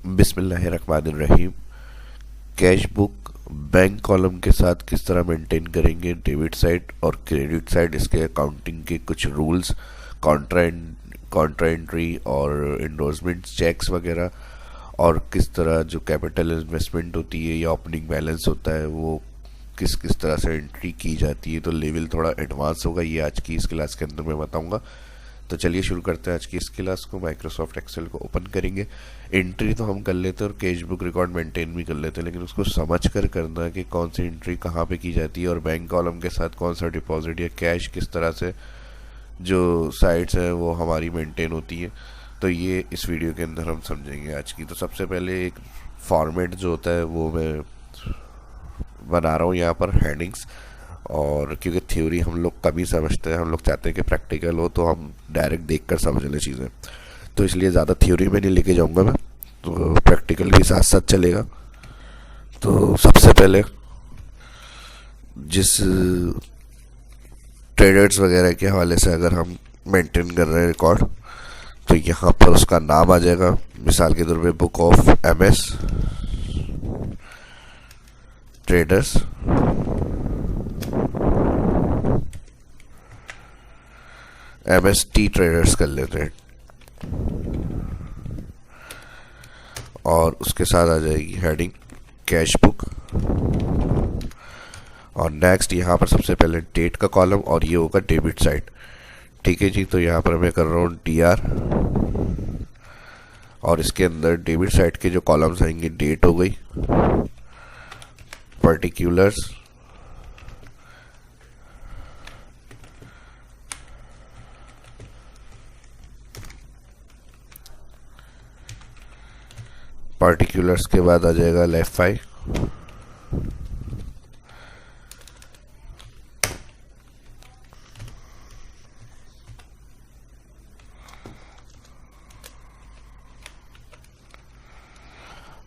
बिस्मिल्लाहिर्रहमानिर्रहीम। Cash book bank column के साथ किस तरह मेंटेन करेंगे, डेबिट साइड और क्रेडिट साइड, इसके अकाउंटिंग के कुछ रूल्स, कॉन्ट्रा एंट्री और इंडोर्समेंट चेक्स वगैरह, और किस तरह जो कैपिटल इन्वेस्टमेंट होती है या ओपनिंग बैलेंस होता है वो किस किस तरह से एंट्री की जाती है। तो लेवल थोड़ा एडवांस होगा, ये आज की इस क्लास के अंदर मैं बताऊंगा। तो चलिए शुरू करते हैं आज की इस क्लास को। माइक्रोसॉफ्ट एक्सेल को ओपन करेंगे। एंट्री तो हम कर लेते हैं और कैश बुक रिकॉर्ड मेंटेन भी कर लेते हैं, लेकिन उसको समझ कर करना है कि कौन सी एंट्री कहाँ पे की जाती है और बैंक कॉलम के साथ कौन सा डिपॉजिट या कैश किस तरह से जो साइट्स हैं वो हमारी मेंटेन होती है। तो ये इस वीडियो के अंदर हम समझेंगे आज की। तो सबसे पहले एक फॉर्मेट जो होता है वो मैं बना रहा हूँ यहाँ पर हेडिंग्स, और क्योंकि थ्योरी हम लोग कम ही समझते हैं, हम लोग चाहते हैं कि प्रैक्टिकल हो तो हम डायरेक्ट देख कर समझ लें चीज़ें, तो इसलिए ज़्यादा थ्योरी में नहीं लेके जाऊँगा मैं, तो प्रैक्टिकल भी साथ साथ चलेगा। तो सबसे पहले जिस ट्रेडर्स वगैरह के हवाले से अगर हम मेंटेन कर रहे हैं रिकॉर्ड, तो यहाँ पर उसका नाम आ जाएगा। मिसाल के तौर पे book of MS traders, MST traders कर लेते हैं, और उसके साथ आ जाएगी हेडिंग कैश बुक। और नेक्स्ट यहाँ पर सबसे पहले डेट का कॉलम, और ये होगा डेबिट साइड। ठीक है जी, तो यहाँ पर मैं कर रहा हूँ DR, और इसके अंदर डेबिट साइड के जो कॉलम्स आएंगे, डेट हो गई, पर्टिकुलर्स, पार्टिकुलर्स के बाद आ जाएगा लेफ्ट फाइल,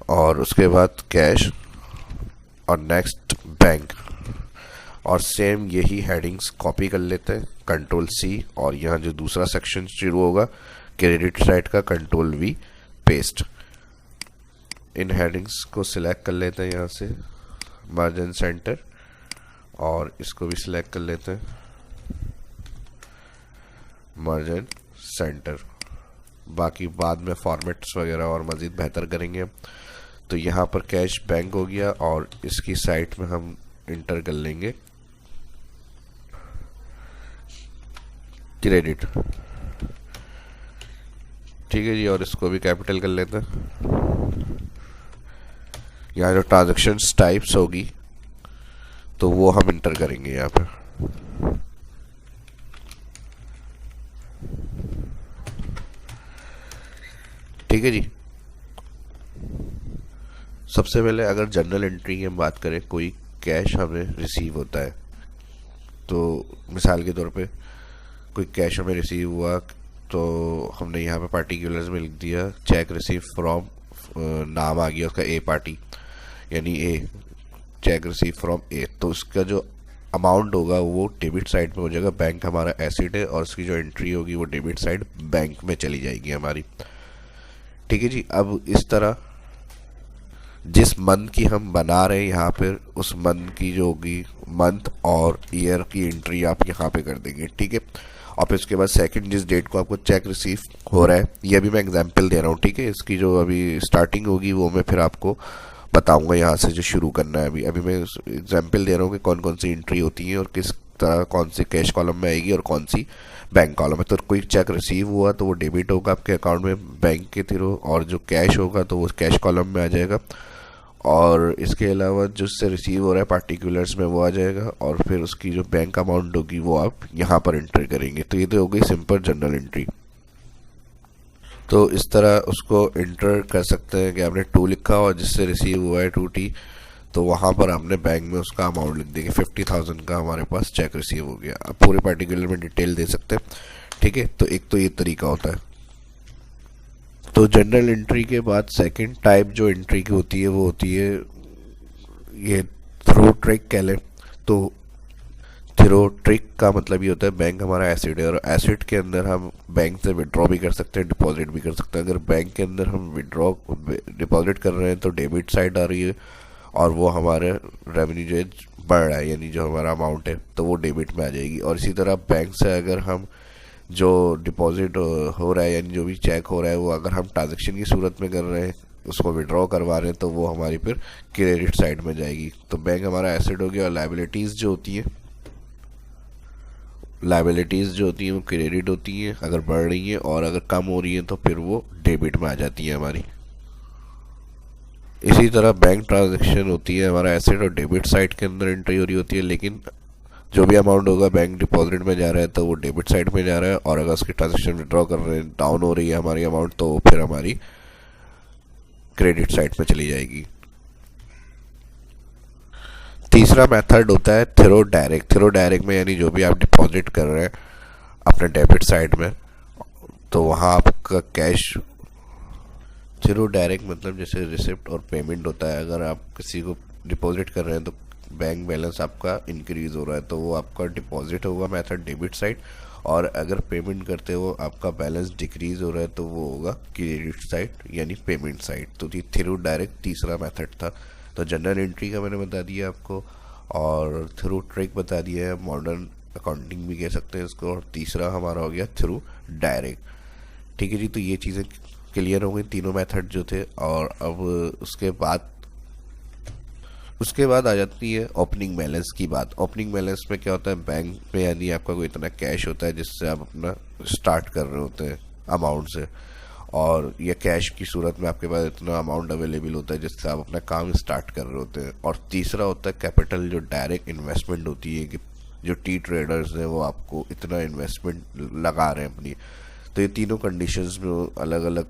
और उसके बाद कैश, और नेक्स्ट बैंक। और सेम यही हेडिंग्स कॉपी कर लेते हैं, Ctrl+C, और यहाँ जो दूसरा सेक्शन शुरू होगा क्रेडिट साइड का, Ctrl+V पेस्ट। इन हेडिंग्स को सिलेक्ट कर लेते हैं यहाँ से, मार्जिन सेंटर, और इसको भी सिलेक्ट कर लेते हैं, मार्जिन सेंटर। बाकी बाद में फॉर्मेट्स वगैरह और मज़ीद बेहतर करेंगे। तो यहाँ पर कैश बैंक हो गया, और इसकी साइट में हम इंटर कर लेंगे क्रेडिट। ठीक है जी, और इसको भी कैपिटल कर लेते हैं। यहाँ जो ट्रांजैक्शन टाइप्स होगी तो वो हम इंटर करेंगे यहाँ पर। ठीक है जी, सबसे पहले अगर जनरल एंट्री की हम बात करें, कोई कैश हमें रिसीव होता है, तो मिसाल के तौर पे कोई कैश हमें रिसीव हुआ, तो हमने यहाँ पे पार्टिकुलर्स में लिख दिया चेक रिसीव फ्रॉम, नाम आ गया उसका ए पार्टी, यानी ए, चेक रिसीव फ्रॉम ए। तो उसका जो अमाउंट होगा वो डेबिट साइड में हो जाएगा, बैंक हमारा एसिड है, और उसकी जो एंट्री होगी वो डेबिट साइड बैंक में चली जाएगी हमारी। ठीक है जी, अब इस तरह जिस मंथ की हम बना रहे हैं यहाँ पर, उस मंथ की जो होगी मंथ और ईयर की एंट्री आप यहाँ पे कर देंगे। ठीक है, और फिर उसके बाद सेकंड जिस डेट को आपको चेक रिसीव हो रहा है, ये अभी मैं एग्जांपल दे रहा हूँ। ठीक है, इसकी जो अभी स्टार्टिंग होगी वो मैं फिर आपको बताऊंगा यहाँ से जो शुरू करना है। अभी मैं एग्जांपल दे रहा हूँ कि कौन कौन सी एंट्री होती है और किस तरह कौन सी कैश कॉलम में आएगी और कौन सी बैंक कॉलम में। तो कोई चेक रिसीव हुआ तो वो डेबिट होगा आपके अकाउंट में बैंक के थ्रू, और जो कैश होगा तो वो कैश कॉलम में आ जाएगा, और इसके अलावा जिससे रिसीव हो रहा है पार्टिकुलर्स में वो आ जाएगा, और फिर उसकी जो बैंक अमाउंट होगी वो आप यहाँ पर एंटर करेंगे। तो ये तो हो गई सिंपल जनरल एंट्री। तो इस तरह उसको एंटर कर सकते हैं कि आपने 2 लिखा और जिससे रिसीव हुआ है 2T, तो वहाँ पर आपने बैंक में उसका अमाउंट लिख देंगे, 50,000 का हमारे पास चेक रिसीव हो गया। आप पूरे पार्टिकुलर में डिटेल दे सकते हैं। ठीक है, तो एक तो ये तरीका होता है। तो जनरल एंट्री के बाद सेकंड टाइप जो एंट्री की होती है वो होती है ये थ्रू ट्रिक कह लें। तो थीरो ट्रिक का मतलब ये होता है बैंक हमारा एसिड है और एसिड के अंदर हम बैंक से विड्रॉ भी कर सकते हैं, डिपॉजिट भी कर सकते हैं। अगर बैंक के अंदर हम विड्रॉ डिपॉजिट कर रहे हैं तो डेबिट साइड आ रही है और वो हमारे रेवेन्यू जो है बढ़ रहा है, यानी जो हमारा अमाउंट है तो वो डेबिट में आ जाएगी। और इसी तरह बैंक से अगर हम जो डिपॉजिट हो रहा है यानी जो भी चेक हो रहा है वो अगर हम ट्रांजेक्शन की सूरत में कर रहे हैं, उसको विड्रॉ करवा रहे हैं, तो वो हमारी फिर क्रेडिट साइड में जाएगी। तो बैंक हमारा एसेट हो गया और लायबिलिटीज़ जो होती हैं वो क्रेडिट होती हैं अगर बढ़ रही हैं, और अगर कम हो रही हैं तो फिर वो डेबिट में आ जाती हैं हमारी। इसी तरह बैंक ट्रांजैक्शन होती है हमारा एसेट और डेबिट साइड के अंदर एंट्री हो रही होती है, लेकिन जो भी अमाउंट होगा बैंक डिपॉजिट में जा रहा है तो वो डेबिट साइड में जा रहा है, और अगर उसकी ट्रांजैक्शन विड्रॉ कर रहे हैं, डाउन हो रही है हमारी अमाउंट, तो वो फिर हमारी क्रेडिट साइड में चली जाएगी। तीसरा मेथड होता है थ्रो डायरेक्ट। थ्रो डायरेक्ट में यानी जो भी आप डिपॉजिट कर रहे हैं अपने डेबिट साइड में, तो वहाँ आपका कैश। थ्रो डायरेक्ट मतलब जैसे रिसिप्ट और पेमेंट होता है, अगर आप किसी को डिपॉजिट कर रहे हैं तो बैंक बैलेंस आपका इंक्रीज हो रहा है तो वो आपका डिपॉजिट होगा मेथड डेबिट साइड, और अगर पेमेंट करते हो आपका बैलेंस डिक्रीज हो रहा है तो वो होगा क्रेडिट साइड यानी पेमेंट साइड। तो थ्रू डायरेक्ट तीसरा मेथड था। तो जनरल एंट्री का मैंने बता दिया आपको, और थ्रू ट्रिक बता दिया है, मॉडर्न अकाउंटिंग भी कह सकते हैं इसको, और तीसरा हमारा हो गया थ्रू डायरेक्ट। ठीक है जी, तो ये चीज़ें क्लियर हो गई, तीनों मेथड जो थे। और अब उसके बाद आ जाती है ओपनिंग बैलेंस की बात। ओपनिंग बैलेंस में क्या होता है, बैंक में यानी आपका कोई इतना कैश होता है जिससे आप अपना स्टार्ट कर रहे होते हैं अमाउंट से, और ये कैश की सूरत में आपके पास इतना अमाउंट अवेलेबल होता है जिससे आप अपना काम स्टार्ट कर रहे होते हैं। और तीसरा होता है कैपिटल, जो डायरेक्ट इन्वेस्टमेंट होती है कि जो टी ट्रेडर्स हैं वो आपको इतना इन्वेस्टमेंट लगा रहे हैं अपनी। तो ये तीनों कंडीशंस में अलग अलग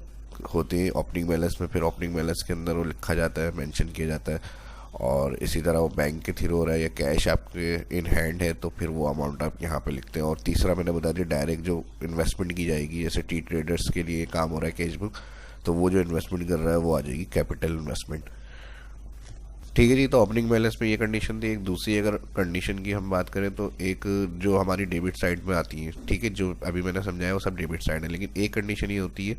होती हैं ओपनिंग बैलेंस में। फिर ओपनिंग बैलेंस के अंदर वो लिखा जाता है, मेंशन किया जाता है, और इसी तरह वो बैंक के थ्रू हो रहा है या कैश आपके इन हैंड है तो फिर वो अमाउंट आप यहाँ पे लिखते हैं। और तीसरा मैंने बता दिया डायरेक्ट जो इन्वेस्टमेंट की जाएगी, जैसे टी ट्रेडर्स के लिए काम हो रहा है कैश बुक, तो वो जो इन्वेस्टमेंट कर रहा है वो आ जाएगी कैपिटल इन्वेस्टमेंट। ठीक है जी, तो ओपनिंग बैलेंस में ये कंडीशन थी। एक दूसरी अगर कंडीशन की हम बात करें तो एक जो हमारी डेबिट साइड में आती है, ठीक है, जो अभी मैंने समझाया वो सब डेबिट साइड है, लेकिन एक कंडीशन ये होती है,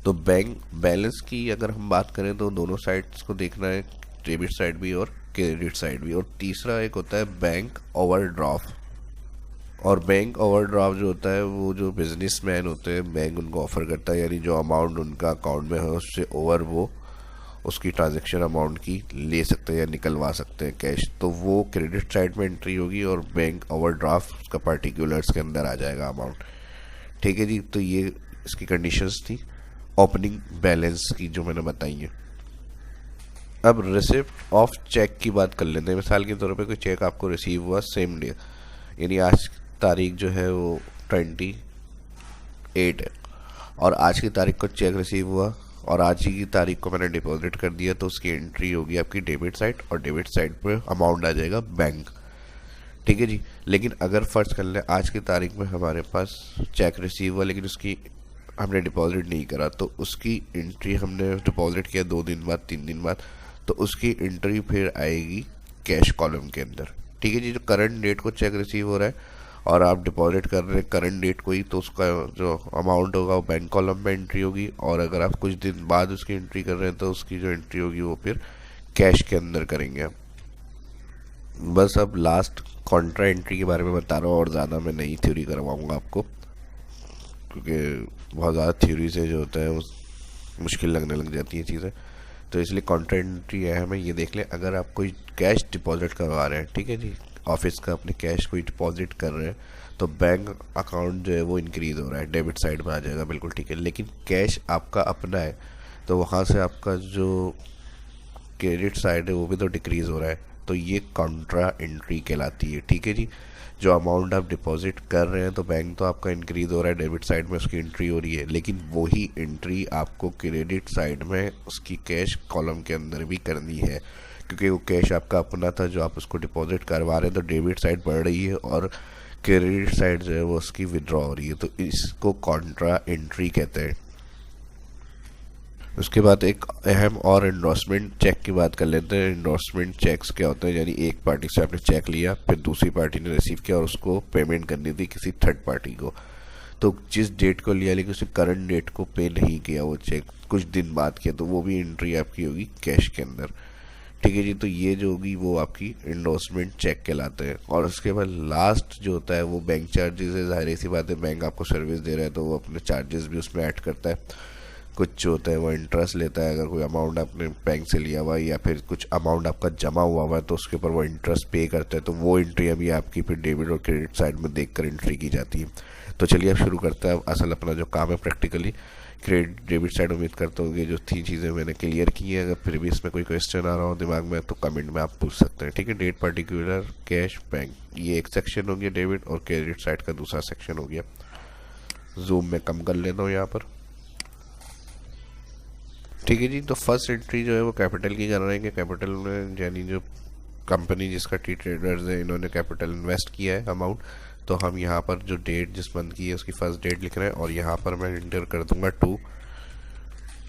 तो बैंक बैलेंस की अगर हम बात करें तो दोनों साइड्स को देखना है, डेबिट साइड भी और क्रेडिट साइड भी। और तीसरा एक होता है बैंक ओवरड्राफ्ट। और बैंक ओवरड्राफ्ट जो होता है वो जो बिजनेसमैन होते हैं बैंक उनको ऑफर करता है, यानी जो अमाउंट उनका अकाउंट में है उससे ओवर वो उसकी ट्रांजैक्शन अमाउंट की ले सकते हैं या निकलवा सकते हैं कैश, तो वो क्रेडिट साइड में एंट्री होगी और बैंक ओवरड्राफ्ट का पर्टिकुलर्स के अंदर आ जाएगा अमाउंट। ठीक है जी, तो ये इसकी कंडीशंस थी ओपनिंग बैलेंस की जो मैंने बताई है। अब रिसिप्ट ऑफ चेक की बात कर लेते हैं। मिसाल के तौर पे कोई चेक आपको रिसीव हुआ सेम डे, यानी आज तारीख जो है वो 28 है, और आज की तारीख को चेक रिसीव हुआ और आज ही की तारीख को मैंने डिपॉजिट कर दिया, तो उसकी एंट्री होगी आपकी डेबिट साइड, और डेबिट साइड पे अमाउंट आ जाएगा बैंक। ठीक है जी, लेकिन अगर फर्ज कर लें आज की तारीख में हमारे पास चेक रिसीव हुआ लेकिन उसकी हमने डिपॉजिट नहीं करा, तो उसकी एंट्री हमने डिपॉजिट किया 2 दिन बाद 3 दिन बाद, तो उसकी एंट्री फिर आएगी कैश कॉलम के अंदर। ठीक है जी, जो करंट डेट को चेक रिसीव हो रहा है और आप डिपॉजिट कर रहे हैं करंट डेट को ही, तो उसका जो अमाउंट होगा वो बैंक कॉलम में एंट्री होगी, और अगर आप कुछ दिन बाद उसकी एंट्री कर रहे हैं तो उसकी जो एंट्री होगी वो फिर कैश के अंदर करेंगे आप। बस अब लास्ट कॉन्ट्रा एंट्री के बारे में बता रहा हूँ, और ज़्यादा मैं नई थ्योरी करवाऊँगा आपको, क्योंकि बहुत ज़्यादा थ्योरी से जो होता है वो मुश्किल लगने लग जाती हैं चीज़ें, तो इसलिए कॉन्ट्रा एंट्री है हमें ये देख लें। अगर आप कोई कैश डिपॉजिट करवा रहे हैं, ठीक है जी, ऑफिस का अपने कैश कोई डिपॉजिट कर रहे हैं, तो बैंक अकाउंट जो है वो इंक्रीज हो रहा है, डेबिट साइड में आ जाएगा, बिल्कुल ठीक है। लेकिन कैश आपका अपना है तो वहाँ से आपका जो क्रेडिट साइड है वो भी तो डिक्रीज हो रहा है, तो ये कॉन्ट्रा एंट्री कहलाती है। ठीक है जी, जो अमाउंट आप डिपॉजिट कर रहे हैं तो बैंक तो आपका इंक्रीज हो रहा है, डेबिट साइड में उसकी एंट्री हो रही है, लेकिन वही एंट्री आपको क्रेडिट साइड में उसकी कैश कॉलम के अंदर भी करनी है, क्योंकि वो कैश आपका अपना था जो आप उसको डिपॉजिट करवा रहे हैं, तो डेबिट साइड बढ़ रही है और क्रेडिट साइड जो है वो उसकी विड्रॉ हो रही है, तो इसको कॉन्ट्रा एंट्री कहते हैं। उसके बाद एक अहम और एंडोर्समेंट चेक की बात कर लेते हैं। एंडोर्समेंट चेक्स क्या होते हैं, यानी एक पार्टी से आपने चेक लिया, फिर दूसरी पार्टी ने रिसीव किया और उसको पेमेंट करनी थी किसी थर्ड पार्टी को। तो जिस डेट को लिया लेकिन उसने करंट डेट को पे नहीं किया, वो चेक कुछ दिन बाद किया, तो वो भी एंट्री आपकी होगी कैश के अंदर। ठीक है जी, तो ये जो होगी वो आपकी एंडोर्समेंट चेक कहलाते हैं। और उसके बाद लास्ट जो होता है वो बैंक चार्जेस है। जाहिर सी बात है, बैंक आपको सर्विस दे रहा है तो वो अपने चार्जेस भी उसमें ऐड करता है। कुछ जो होता है वो इंटरेस्ट लेता है, अगर कोई अमाउंट आपने बैंक से लिया हुआ है या फिर कुछ अमाउंट आपका जमा हुआ है तो उसके ऊपर वो इंटरेस्ट पे करता है। तो वो एंट्री अभी आपकी फिर डेबिट और क्रेडिट साइड में देखकर एंट्री की जाती है। तो चलिए अब शुरू करते हैं असल अपना जो काम है प्रैक्टिकली क्रेडिट डेबिट साइड। उम्मीद करता हूँ कि जो 3 चीज़ें मैंने क्लियर की हैं। अगर फिर भी इसमें कोई क्वेश्चन आ रहा हो दिमाग में तो कमेंट में आप पूछ सकते हैं। ठीक है, डेट पर्टिकुलर कैश बैंक, ये एक सेक्शन हो गया डेबिट, और क्रेडिट साइड का दूसरा सेक्शन हो गया। जूम में कम कर लेता हूँ यहाँ पर। ठीक है जी, तो फर्स्ट एंट्री जो है वो कैपिटल की कर रहे हैं कि कैपिटल में यानी जो कंपनी जिसका टी ट्रेडर्स है इन्होंने कैपिटल इन्वेस्ट किया है अमाउंट। तो हम यहाँ पर जो डेट जिस मंथ की है उसकी फर्स्ट डेट लिख रहे हैं और यहाँ पर मैं इंटर कर दूंगा टू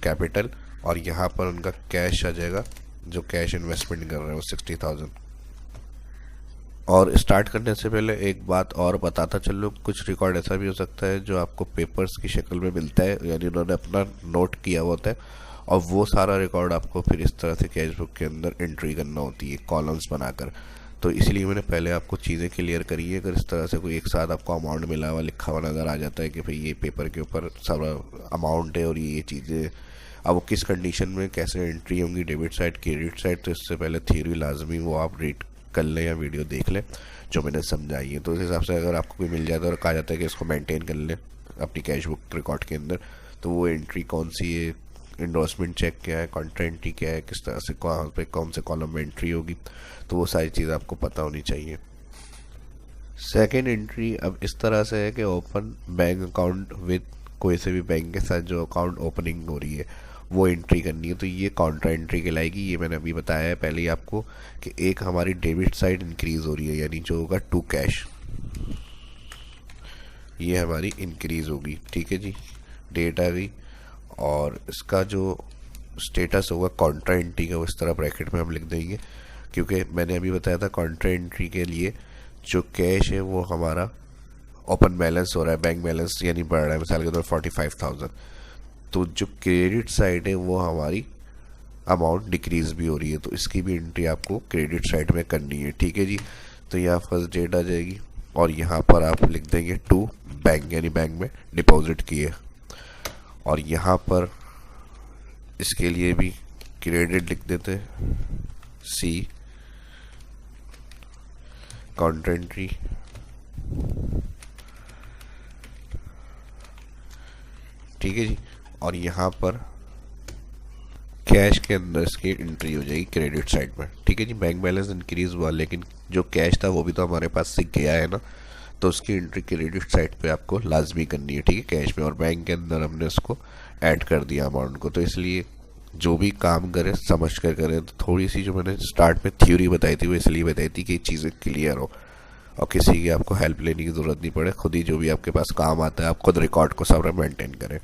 कैपिटल और यहाँ पर उनका कैश आ जाएगा, जो कैश इन्वेस्टमेंट कर रहे हैं वो 60,000। और स्टार्ट करने से पहले एक बात और बताता चलो, कुछ रिकॉर्ड ऐसा भी हो सकता है जो आपको पेपर्स की शक्ल में मिलता है, यानी उन्होंने अपना नोट किया हुआ होता है और वो सारा रिकॉर्ड आपको फिर इस तरह से कैश बुक के अंदर एंट्री करना होती है कॉलम्स बनाकर। तो इसलिए मैंने पहले आपको चीज़ें क्लियर करी है। अगर इस तरह से कोई एक साथ आपको अमाउंट मिला हुआ लिखा हुआ नज़र आ जाता है कि भाई ये पेपर के ऊपर सारा अमाउंट है और ये चीज़ें, अब वो किस कंडीशन में कैसे एंट्री होंगी डेबिट साइड क्रेडिट साइड, तो इससे पहले थ्योरी लाजमी वो आप रीड कर लें या वीडियो देख लें जो मैंने समझाई है। तो उस हिसाब से अगर आपको कोई मिल जाता है और कहा जाता है कि इसको मेंटेन कर लें अपनी कैश बुक रिकॉर्ड के अंदर, तो वो एंट्री कौन सी है, इंडोर्समेंट चेक क्या है, कॉन्ट्रा एंट्री क्या है, किस तरह से कहाँ पे कौन से कॉलम में एंट्री होगी, तो वो सारी चीज़ आपको पता होनी चाहिए। सेकेंड एंट्री अब इस तरह से है कि ओपन बैंक अकाउंट विद, कोई से भी बैंक के साथ जो अकाउंट ओपनिंग हो रही है वो एंट्री करनी है, तो ये कॉन्ट्रा एंट्री कहलाएगी। ये मैंने अभी बताया है पहले ही आपको कि एक हमारी डेबिट साइड इंक्रीज हो रही है, यानी जो होगा टू कैश, ये हमारी इंक्रीज होगी। ठीक है जी, डेट आ गई और इसका जो स्टेटस होगा कॉन्ट्रा एंट्री का वो इस तरह ब्रैकेट में हम लिख देंगे, क्योंकि मैंने अभी बताया था कॉन्ट्रा एंट्री के लिए जो कैश है वो हमारा ओपन बैलेंस हो रहा है, बैंक बैलेंस यानी बढ़ रहा है, मिसाल के तौर 45,000। तो जो क्रेडिट साइड है वो हमारी अमाउंट डिक्रीज भी हो रही है, तो इसकी भी एंट्री आपको क्रेडिट साइड में करनी है। ठीक है जी, तो यहाँ फर्स्ट डेट आ जाएगी और यहाँ पर आप लिख देंगे टू बैंक, यानी बैंक में डिपॉजिट किए, और यहाँ पर इसके लिए भी क्रेडिट लिख देते हैं, सी कॉन्ट्रा एंट्री। ठीक है जी, और यहाँ पर कैश के अंदर इसकी एंट्री हो जाएगी क्रेडिट साइड में। ठीक है जी, बैंक बैलेंस इंक्रीज हुआ लेकिन जो कैश था वो भी तो हमारे पास से गया है ना, तो उसकी एंट्री क्रेडिट साइड पे आपको लाजमी करनी है। ठीक है, कैश में, और बैंक के अंदर हमने उसको ऐड कर दिया अमाउंट को। तो इसलिए जो भी काम करें समझ कर करें। तो थोड़ी सी जो मैंने स्टार्ट में थ्योरी बताई थी वो इसलिए बताई थी कि चीज़ें क्लियर हो और किसी की आपको हेल्प लेने की ज़रूरत नहीं पड़े, खुद ही जो भी आपके पास काम आता है आप खुद रिकॉर्ड को सब मेंटेन करें।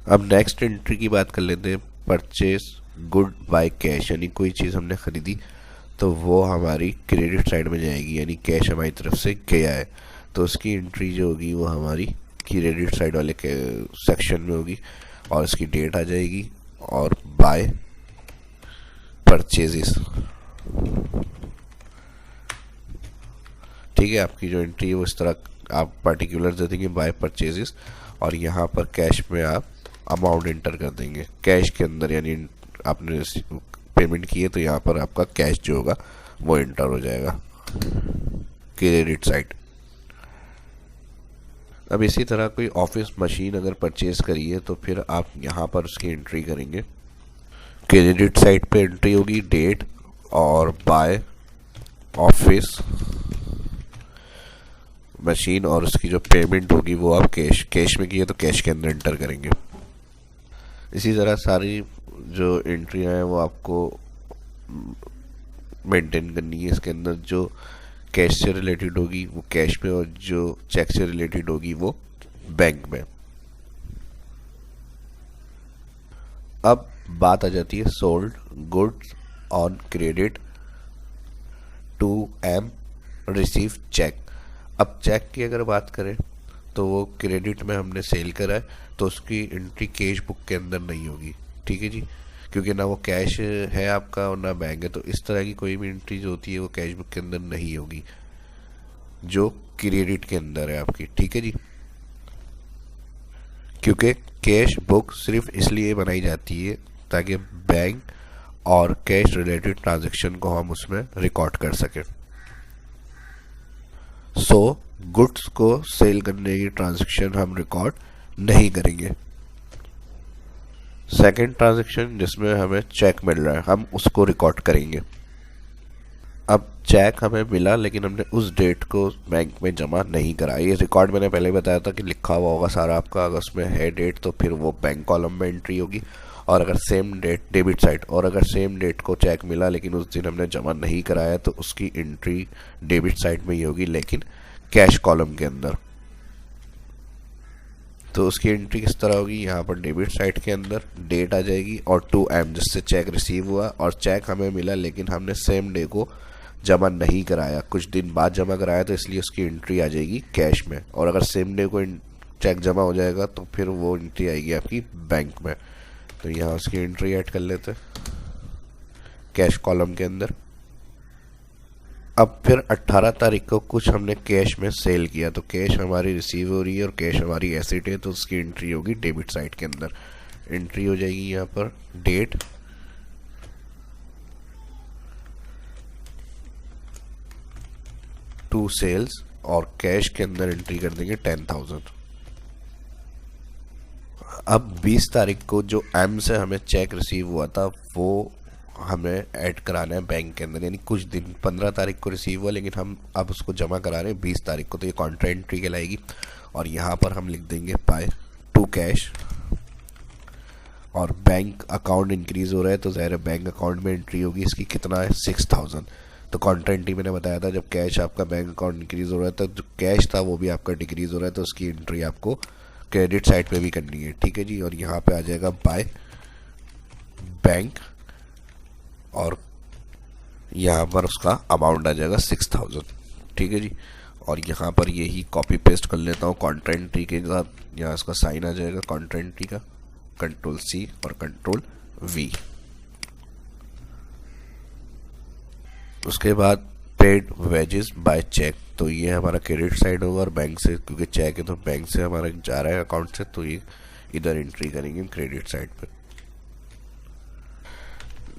अब नेक्स्ट एंट्री की बात कर लेते हैं, परचेज गुड बाय कैश, यानी कोई चीज़ हमने खरीदी तो वो हमारी क्रेडिट साइड में जाएगी, यानी कैश हमारी तरफ से गया है, तो उसकी एंट्री जो होगी वो हमारी क्रेडिट साइड वाले सेक्शन में होगी और इसकी डेट आ जाएगी और बाय परचेजेस। ठीक है, आपकी जो एंट्री है वो इस तरह आप पर्टिकुलर दे देंगे बाय परचेजेस और यहाँ पर कैश में आप अमाउंट एंटर कर देंगे कैश के अंदर, यानी आपने पेमेंट की है तो यहाँ पर आपका कैश जो होगा वो एंटर हो जाएगा क्रेडिट साइड। अब इसी तरह कोई ऑफिस मशीन अगर परचेज करी है तो फिर आप यहाँ पर उसकी एंट्री करेंगे, क्रेडिट साइड पे एंट्री होगी डेट और बाय ऑफिस मशीन, और उसकी जो पेमेंट होगी वो आप कैश में की है तो कैश के अंदर एंटर करेंगे। इसी तरह सारी जो एंट्रियाँ हैं वो आपको मेंटेन करनी है। इसके अंदर जो कैश से रिलेटेड होगी वो कैश में और जो चेक से रिलेटेड होगी वो बैंक में। अब बात आ जाती है sold goods on credit to M receive cheque. अब चेक की अगर बात करें तो वो क्रेडिट में हमने सेल करा है तो उसकी एंट्री कैश बुक के अंदर नहीं होगी, ठीक है जी, क्योंकि ना वो कैश है आपका और ना बैंक है, तो इस तरह की कोई भी एंट्री जो होती है वो कैश बुक के अंदर नहीं होगी जो क्रेडिट के अंदर है आपकी, ठीक है जी। क्योंकि कैश बुक सिर्फ इसलिए बनाई जाती है ताकि बैंक और कैश रिलेटेड ट्रांजैक्शन को हम उसमें रिकॉर्ड कर सकें। सो गुड्स को सेल करने की ट्रांजैक्शन हम रिकॉर्ड नहीं करेंगे। सेकंड ट्रांजैक्शन जिसमें हमें चेक मिल रहा है हम उसको रिकॉर्ड करेंगे। अब चेक हमें मिला लेकिन हमने उस डेट को बैंक में जमा नहीं करा। ये रिकॉर्ड मैंने पहले बताया था कि लिखा हुआ होगा सारा आपका, अगर उसमें है डेट तो फिर वो बैंक कॉलम में एंट्री होगी, और अगर सेम डेट डेबिट साइड, और अगर सेम डेट को चेक मिला लेकिन उस दिन हमने जमा नहीं कराया तो उसकी एंट्री डेबिट साइड में ही होगी लेकिन कैश कॉलम के अंदर। तो उसकी एंट्री किस तरह होगी, यहाँ पर डेबिट साइड के अंदर डेट आ जाएगी और 2M जिससे चेक रिसीव हुआ, और चेक हमें मिला लेकिन हमने सेम डे को जमा नहीं कराया, कुछ दिन बाद जमा कराया, तो इसलिए उसकी एंट्री आ जाएगी कैश में। और अगर सेम डे को चेक जमा हो जाएगा तो फिर वो एंट्री आएगी आपकी बैंक में। तो यहाँ उसकी एंट्री ऐड कर लेते हैं कैश कॉलम के अंदर। अब फिर 18 तारीख को कुछ हमने कैश में सेल किया, तो कैश हमारी रिसीव हो रही है और कैश हमारी एसेट है, तो उसकी एंट्री होगी डेबिट साइड के अंदर। एंट्री हो जाएगी यहाँ पर डेट टू सेल्स, और कैश के अंदर एंट्री कर देंगे 10,000। अब 20 तारीख को जो एम से हमें चेक रिसीव हुआ था वो हमें ऐड कराना है बैंक के अंदर, यानी कुछ दिन 15 तारीख को रिसीव हुआ लेकिन हम अब उसको जमा करा रहे हैं 20 तारीख को, तो ये कॉन्ट्रा एंट्री कहलाएगी। और यहाँ पर हम लिख देंगे बाय टू कैश, और बैंक अकाउंट इंक्रीज हो रहा है तो ज़ाहिर बैंक अकाउंट में एंट्री होगी इसकी, कितना है 6,000। तो कॉन्ट्रा एंट्री मैंने बताया था जब कैश आपका बैंक अकाउंट इंक्रीज हो रहा है तो जो कैश था वो भी आपका डिक्रीज हो रहा है, तो उसकी एंट्री आपको क्रेडिट साइड पे भी करनी है, ठीक है जी। और यहाँ पे आ जाएगा बाय बैंक, और यहाँ पर उसका अमाउंट आ जाएगा 6,000, ठीक है जी। और यहाँ पर यही कॉपी पेस्ट कर लेता हूँ कॉन्ट्रा एंट्री के साथ, यहाँ इसका साइन आ जाएगा कॉन्ट्रा एंट्री का, Ctrl+C और Ctrl+V। उसके बाद पेड वेजेस बाय चेक, तो ये हमारा क्रेडिट साइड होगा और बैंक से, क्योंकि चेक है तो बैंक से हमारा जा रहा है अकाउंट से, तो ये इधर एंट्री करेंगे क्रेडिट साइड पे।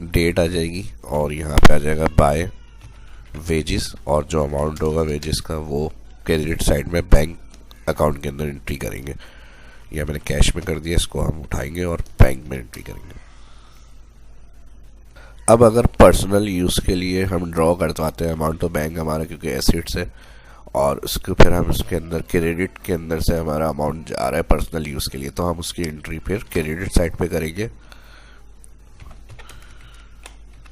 डेट आ जाएगी और यहाँ पे आ जाएगा बाय वेजेस, और जो अमाउंट होगा वेजेस का वो क्रेडिट साइड में बैंक अकाउंट के अंदर एंट्री करेंगे। यह मैंने कैश में कर दिया, इसको हम उठाएंगे और बैंक में एंट्री करेंगे। अब अगर पर्सनल यूज़ के लिए हम ड्रॉ करवाते हैं अमाउंट, तो बैंक हमारा क्योंकि एसेट्स है और उसको फिर हम उसके अंदर क्रेडिट के अंदर से हमारा अमाउंट जा रहा है पर्सनल यूज़ के लिए, तो हम उसकी एंट्री फिर क्रेडिट साइड पे करेंगे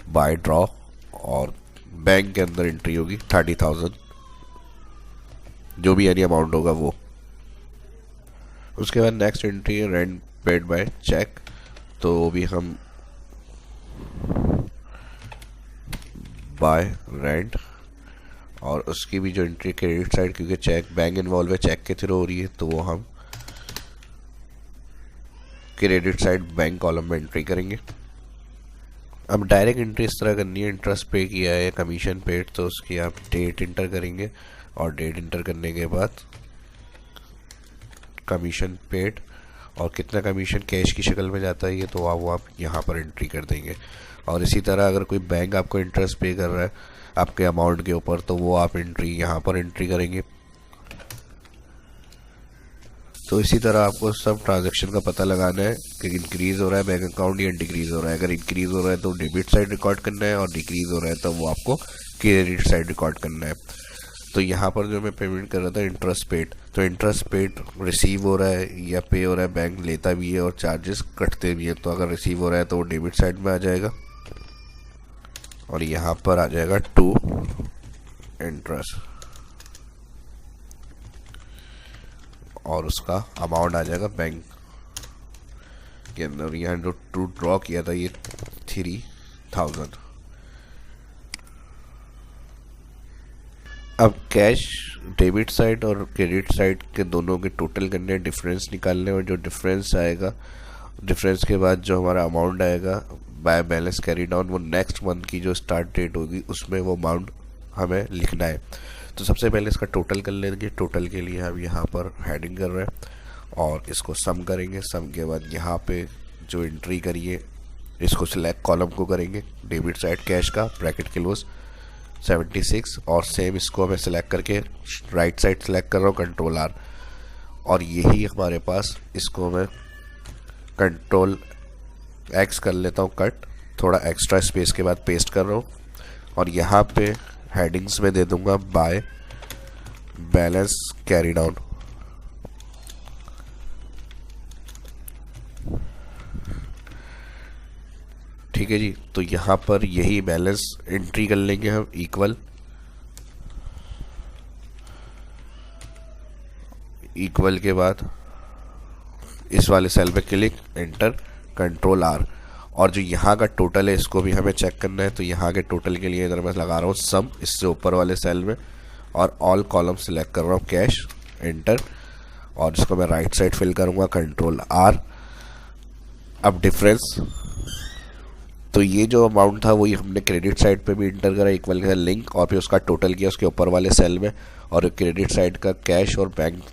बाय ड्रॉ, और बैंक के अंदर एंट्री होगी 30,000 जो भी यानी अमाउंट होगा वो। उसके बाद नेक्स्ट एंट्री है रेंट पेड बाय चेक, तो वो भी हम बाय रेंट, और उसकी भी जो एंट्री क्रेडिट साइड, क्योंकि चेक बैंक इन्वॉल्व है चेक के थ्रू हो रही है, तो वो हम क्रेडिट साइड बैंक कॉलम में एंट्री करेंगे। अब डायरेक्ट एंट्री इस तरह करनी है, इंटरेस्ट पे किया है, कमीशन पेड, तो उसकी आप डेट इंटर करेंगे और डेट इंटर करने के बाद कमीशन पेड और कितना कमीशन कैश की शक्ल में जाता है ये, तो आप यहाँ पर एंट्री कर देंगे। और इसी तरह अगर कोई बैंक आपको इंटरेस्ट पे कर रहा है आपके अमाउंट के ऊपर, तो वो आप एंट्री यहाँ पर एंट्री करेंगे। तो इसी तरह आपको सब ट्रांजैक्शन का पता लगाना है कि इंक्रीज हो रहा है बैंक अकाउंट या डिक्रीज हो रहा है। अगर इंक्रीज हो रहा है तो डेबिट साइड रिकॉर्ड करना है, और डिक्रीज हो रहा है तो वो आपको क्रेडिट साइड रिकॉर्ड करना है। तो यहाँ पर जो मैं पेमेंट कर रहा था इंटरेस्ट पेड, तो इंटरेस्ट पेड रिसीव हो रहा है या पे हो रहा है, बैंक लेता भी है और चार्जेस कटते भी है। तो अगर रिसीव हो रहा है तो वो डेबिट साइड में आ जाएगा और यहाँ पर आ जाएगा टू इंटरेस्ट, और उसका अमाउंट आ जाएगा बैंक के अंदर। यहाँ जो टू ड्रॉ किया था ये 3000। अब कैश डेबिट साइड और क्रेडिट साइड के दोनों के टोटल करने, डिफरेंस निकालने, और जो डिफरेंस आएगा, डिफरेंस के बाद जो हमारा अमाउंट आएगा बाय बैलेंस कैरी डाउन, वो नेक्स्ट मंथ की जो स्टार्ट डेट होगी उसमें वो अमाउंट हमें लिखना है। तो सबसे पहले इसका टोटल कर लेंगे। टोटल के लिए हम यहाँ पर हेडिंग कर रहे हैं और इसको सम करेंगे। सम के बाद यहाँ पे जो एंट्री करिए इसको सिलेक्ट कॉलम को करेंगे, डेबिट साइड कैश का, ब्रैकेट क्लोज 76, और सेम इसको मैं सिलेक्ट करके राइट साइड सिलेक्ट कर रहा हूँ, कंट्रोल आर, और यही हमारे पास, इसको मैं कंट्रोल एक्स कर लेता हूँ कट, थोड़ा एक्स्ट्रा स्पेस के बाद पेस्ट कर रहा हूँ, और यहाँ पे हेडिंग्स में दे दूंगा बाय बैलेंस कैरी डाउन। ठीक है जी। तो यहाँ पर यही बैलेंस एंट्री कर लेंगे हम, इक्वल के बाद इस वाले सेल पे क्लिक, एंटर, कंट्रोल आर, और जो यहाँ का टोटल है इसको भी हमें चेक करना है। तो यहाँ के टोटल के लिए इधर मैं लगा रहा हूँ सम, इससे ऊपर वाले सेल में, और ऑल कॉलम सिलेक्ट कर रहा हूँ कैश, एंटर, और इसको मैं राइट साइड फिल करूँगा, कंट्रोल आर। अब डिफरेंस, तो ये जो अमाउंट था वही हमने क्रेडिट साइड पे भी इंटर करा, इक्वल के लिंक, और फिर उसका टोटल किया उसके ऊपर वाले सेल में, और क्रेडिट साइड का कैश और बैंक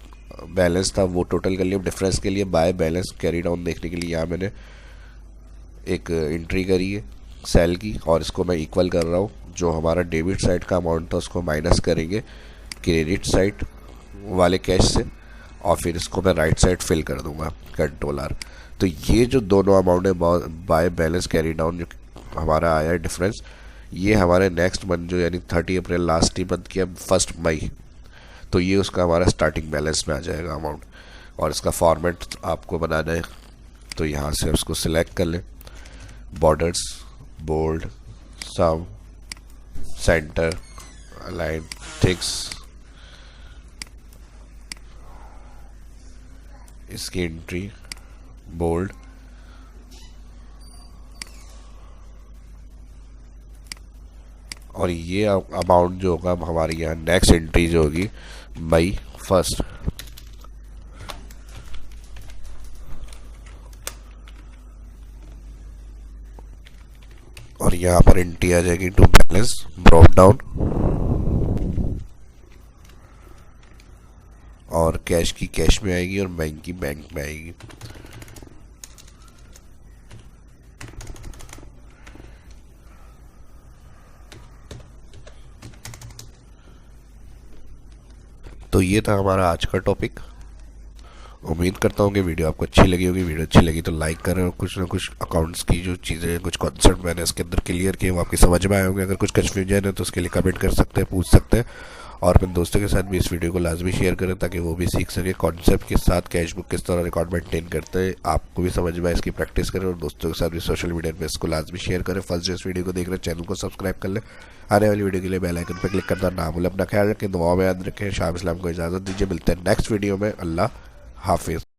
बैलेंस था वो टोटल कर लिया। डिफरेंस के लिए बाय बैलेंस कैरी डाउन देखने के लिए यहाँ मैंने एक एंट्री करी है सेल की, और इसको मैं इक्वल कर रहा हूँ। जो हमारा डेबिट साइड का अमाउंट था उसको माइनस करेंगे क्रेडिट साइड वाले कैश से, और फिर इसको मैं राइट साइड फिल कर दूंगा, कंट्रोल आर। तो ये जो दोनों अमाउंट है बाय बैलेंस कैरी डाउन जो हमारा आया है डिफरेंस, ये हमारे नेक्स्ट मंथ जो यानी 30 अप्रैल लास्ट ही मंथ की, अब 1 मई, तो ये उसका हमारा स्टार्टिंग बैलेंस में आ जाएगा अमाउंट। और इसका फॉर्मेट आपको बनाना है, तो यहाँ से उसको सिलेक्ट कर लें, बॉर्डर्स, बोल्ड, सम, सेंटर, अलाइन, थिक्स, इसकी एंट्री बोल्ड, और ये अमाउंट जो होगा हमारी यहाँ नेक्स्ट एंट्री जो होगी मई 1। और यहाँ पर एंट्री आ जाएगी टू बैलेंस ड्रॉप डाउन, और कैश की कैश में आएगी और बैंक की बैंक में आएगी। तो ये था हमारा आज का टॉपिक। उम्मीद करता हूँ कि वीडियो आपको अच्छी लगी होगी। वीडियो अच्छी लगी तो लाइक करें, और कुछ ना कुछ अकाउंट्स की जो चीज़ें, कुछ कॉन्सेप्ट मैंने इसके अंदर क्लियर किए वो आपकी समझ में आए होंगे। अगर कुछ कन्फ्यूजन है तो उसके लिए कमेंट कर सकते हैं, पूछ सकते हैं, और अपने दोस्तों के साथ भी इस वीडियो को लाजमी शेयर करें ताकि वो भी सीख सके कॉन्सेप्ट के साथ कैश बुक किस तरह रिकॉर्ड मेंटेन करते हैं, आपको भी समझ में आए, इसकी प्रैक्टिस करें, और दोस्तों के साथ भी सोशल मीडिया पर इसको लाजमी शेयर करें। फर्स्ट जो इस वीडियो को देख रहे हैं चैनल को सब्सक्राइब कर लें, आने वाली वीडियो के लिए बेल आइकन पर क्लिक करना ना भूलें। अपना ख्याल रखें, दुआओं में याद रखें। शाम इस्लाम को इजाज़त दीजिए, मिलते हैं नेक्स्ट वीडियो में। अल्लाह हाफिज़।